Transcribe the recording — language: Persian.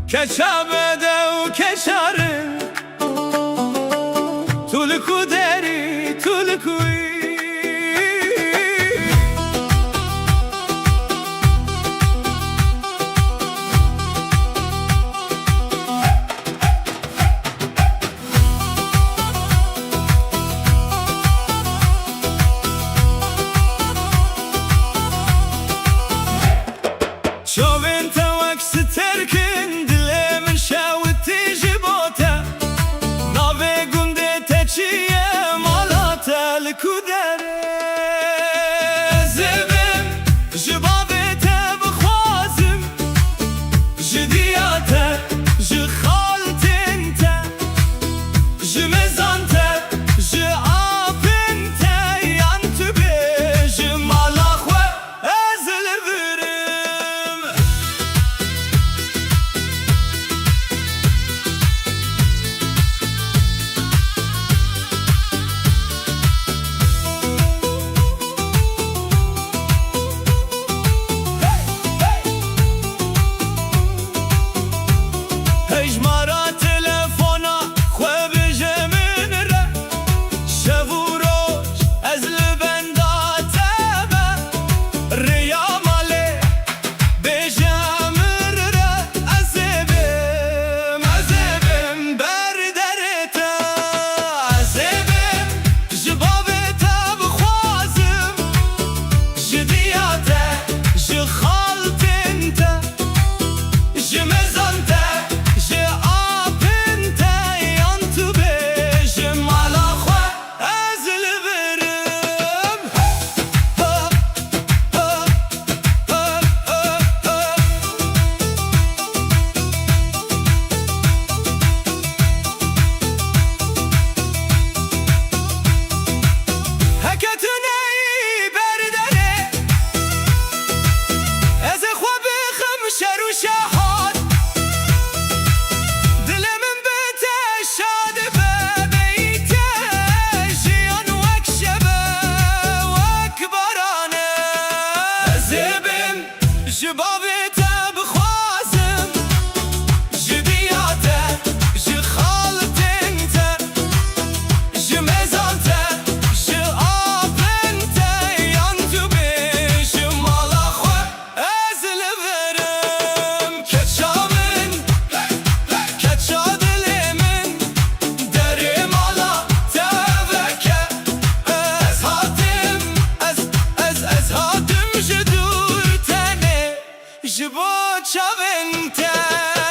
کچابده و کشاره تولکو دری تولکوی شوفين توك ستركن دلي من شاوتي جبوتا نافي قندي تشيه مالاتا الكودر زبم جبابته بخوازم جدياته جخالتنته جمزانته جعابنته يانتبه جمالاخوه ازل برم هجمارا تلفونا خواه بجه من ره شب و روز از لبنداتمه ریا ماله بجه من ره عذبم بردرته عذبم جبابته بخوازم جدیاته جخالتنته جمزانته جبابته بخوازم جدياته جخالتنته جمزانته جعابنته يانتبه جمالاخوه ازل برم كتشامن كتشادلي من دري مالا تبكه از هاتم جدور جبوت شبنته